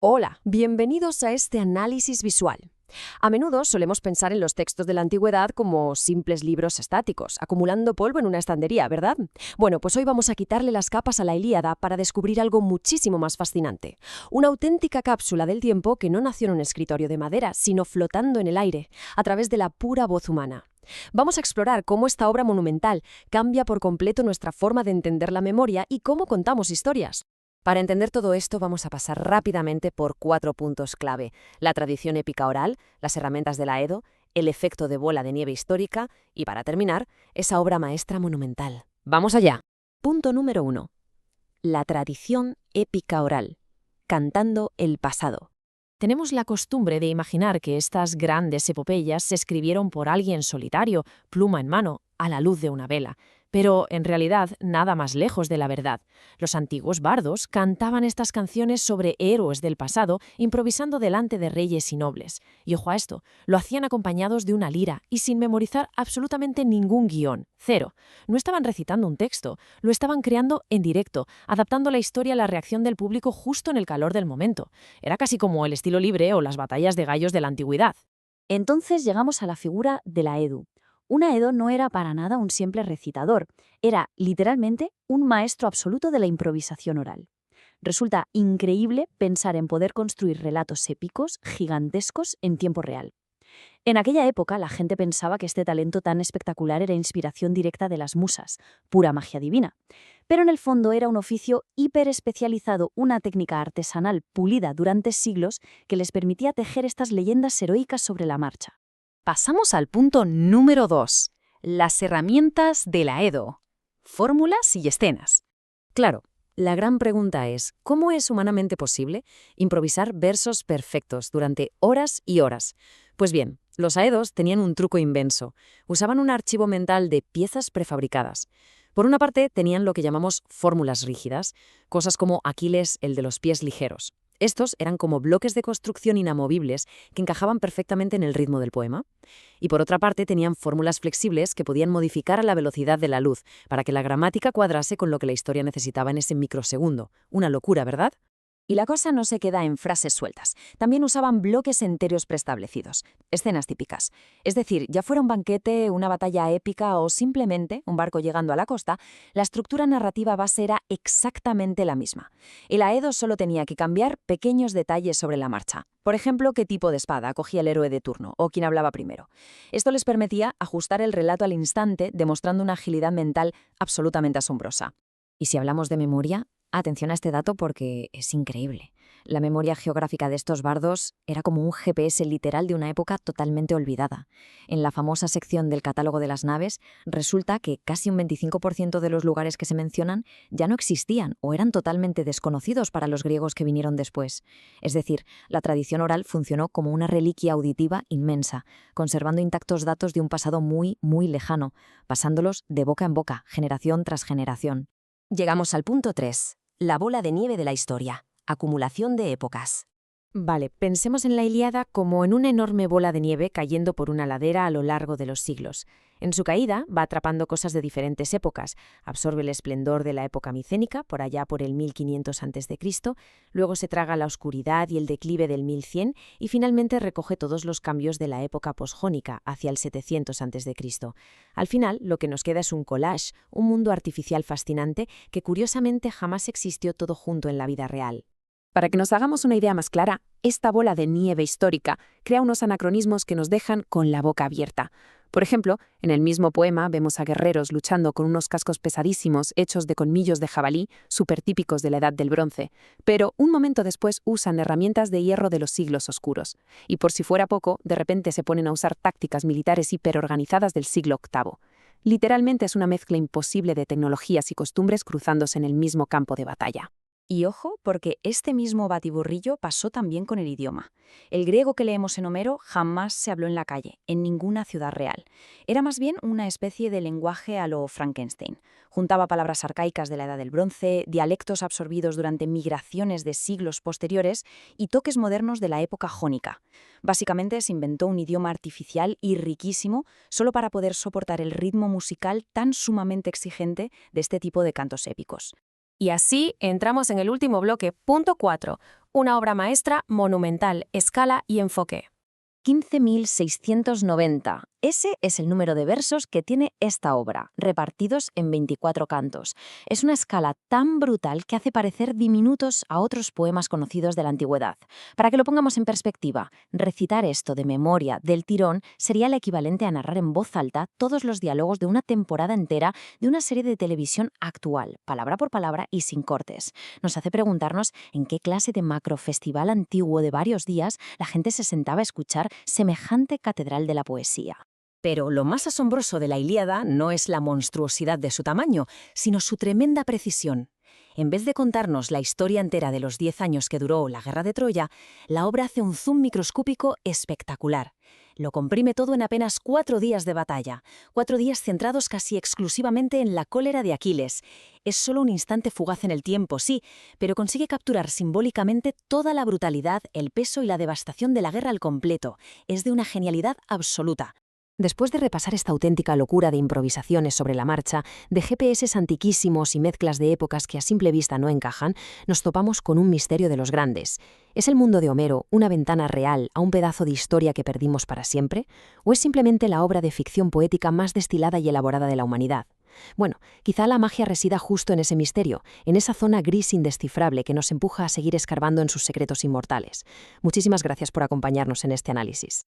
Hola, bienvenidos a este análisis visual. A menudo solemos pensar en los textos de la antigüedad como simples libros estáticos, acumulando polvo en una estantería, ¿verdad? Bueno, pues hoy vamos a quitarle las capas a la Ilíada para descubrir algo muchísimo más fascinante. Una auténtica cápsula del tiempo que no nació en un escritorio de madera, sino flotando en el aire, a través de la pura voz humana. Vamos a explorar cómo esta obra monumental cambia por completo nuestra forma de entender la memoria y cómo contamos historias. Para entender todo esto vamos a pasar rápidamente por 4 puntos clave: la tradición épica oral, las herramientas de la Edo, el efecto de bola de nieve histórica y, para terminar, esa obra maestra monumental. ¡Vamos allá! Punto número 1. La tradición épica oral, cantando el pasado. Tenemos la costumbre de imaginar que estas grandes epopeyas se escribieron por alguien solitario, pluma en mano, a la luz de una vela. Pero, en realidad, nada más lejos de la verdad. Los antiguos bardos cantaban estas canciones sobre héroes del pasado, improvisando delante de reyes y nobles. Y ojo a esto, lo hacían acompañados de una lira y sin memorizar absolutamente ningún guión. Cero. No estaban recitando un texto, lo estaban creando en directo, adaptando la historia a la reacción del público justo en el calor del momento. Era casi como el estilo libre o las batallas de gallos de la antigüedad. Entonces llegamos a la figura de la Edu. Una Edo no era para nada un simple recitador, era literalmente un maestro absoluto de la improvisación oral. Resulta increíble pensar en poder construir relatos épicos, gigantescos, en tiempo real. En aquella época la gente pensaba que este talento tan espectacular era inspiración directa de las musas, pura magia divina. Pero en el fondo era un oficio hiperespecializado, una técnica artesanal pulida durante siglos que les permitía tejer estas leyendas heroicas sobre la marcha. Pasamos al punto número 2, las herramientas de la Edo, fórmulas y escenas. Claro, la gran pregunta es, ¿cómo es humanamente posible improvisar versos perfectos durante horas y horas? Pues bien, los aedos tenían un truco inmenso. Usaban un archivo mental de piezas prefabricadas. Por una parte, tenían lo que llamamos fórmulas rígidas, cosas como Aquiles, el de los pies ligeros. Estos eran como bloques de construcción inamovibles que encajaban perfectamente en el ritmo del poema. Y por otra parte, tenían fórmulas flexibles que podían modificar a la velocidad de la luz para que la gramática cuadrase con lo que la historia necesitaba en ese microsegundo. Una locura, ¿verdad? Y la cosa no se queda en frases sueltas. También usaban bloques enteros preestablecidos, escenas típicas. Es decir, ya fuera un banquete, una batalla épica o simplemente un barco llegando a la costa, la estructura narrativa base era exactamente la misma. El Aedo solo tenía que cambiar pequeños detalles sobre la marcha. Por ejemplo, qué tipo de espada cogía el héroe de turno o quién hablaba primero. Esto les permitía ajustar el relato al instante, demostrando una agilidad mental absolutamente asombrosa. Y si hablamos de memoria, atención a este dato porque es increíble. La memoria geográfica de estos bardos era como un GPS literal de una época totalmente olvidada. En la famosa sección del catálogo de las naves, resulta que casi un 25% de los lugares que se mencionan ya no existían o eran totalmente desconocidos para los griegos que vinieron después. Es decir, la tradición oral funcionó como una reliquia auditiva inmensa, conservando intactos datos de un pasado muy, muy lejano, pasándolos de boca en boca, generación tras generación. Llegamos al punto 3, la bola de nieve de la historia, acumulación de épocas. Vale, pensemos en la Ilíada como en una enorme bola de nieve cayendo por una ladera a lo largo de los siglos. En su caída va atrapando cosas de diferentes épocas, absorbe el esplendor de la época micénica, por allá por el 1500 a.C., luego se traga la oscuridad y el declive del 1100 y finalmente recoge todos los cambios de la época posjónica, hacia el 700 a.C. Al final, lo que nos queda es un collage, un mundo artificial fascinante que curiosamente jamás existió todo junto en la vida real. Para que nos hagamos una idea más clara, esta bola de nieve histórica crea unos anacronismos que nos dejan con la boca abierta. Por ejemplo, en el mismo poema vemos a guerreros luchando con unos cascos pesadísimos hechos de colmillos de jabalí, súper típicos de la Edad del Bronce, pero un momento después usan herramientas de hierro de los siglos oscuros. Y por si fuera poco, de repente se ponen a usar tácticas militares hiperorganizadas del siglo VIII. Literalmente es una mezcla imposible de tecnologías y costumbres cruzándose en el mismo campo de batalla. Y ojo, porque este mismo batiburrillo pasó también con el idioma. El griego que leemos en Homero jamás se habló en la calle, en ninguna ciudad real. Era más bien una especie de lenguaje a lo Frankenstein. Juntaba palabras arcaicas de la Edad del Bronce, dialectos absorbidos durante migraciones de siglos posteriores y toques modernos de la época jónica. Básicamente se inventó un idioma artificial y riquísimo solo para poder soportar el ritmo musical tan sumamente exigente de este tipo de cantos épicos. Y así entramos en el último bloque, punto 4, Una obra maestra monumental, escala y enfoque. 15.690. Ese es el número de versos que tiene esta obra, repartidos en 24 cantos. Es una escala tan brutal que hace parecer diminutos a otros poemas conocidos de la antigüedad. Para que lo pongamos en perspectiva, recitar esto de memoria, del tirón, sería el equivalente a narrar en voz alta todos los diálogos de una temporada entera de una serie de televisión actual, palabra por palabra y sin cortes. Nos hace preguntarnos en qué clase de macrofestival antiguo de varios días la gente se sentaba a escuchar semejante catedral de la poesía. Pero lo más asombroso de la Ilíada no es la monstruosidad de su tamaño, sino su tremenda precisión. En vez de contarnos la historia entera de los 10 años que duró la guerra de Troya, la obra hace un zoom microscópico espectacular. Lo comprime todo en apenas 4 días de batalla, 4 días centrados casi exclusivamente en la cólera de Aquiles. Es solo un instante fugaz en el tiempo, sí, pero consigue capturar simbólicamente toda la brutalidad, el peso y la devastación de la guerra al completo. Es de una genialidad absoluta. Después de repasar esta auténtica locura de improvisaciones sobre la marcha, de GPS antiquísimos y mezclas de épocas que a simple vista no encajan, nos topamos con un misterio de los grandes. ¿Es el mundo de Homero una ventana real a un pedazo de historia que perdimos para siempre? ¿O es simplemente la obra de ficción poética más destilada y elaborada de la humanidad? Bueno, quizá la magia resida justo en ese misterio, en esa zona gris indescifrable que nos empuja a seguir escarbando en sus secretos inmortales. Muchísimas gracias por acompañarnos en este análisis.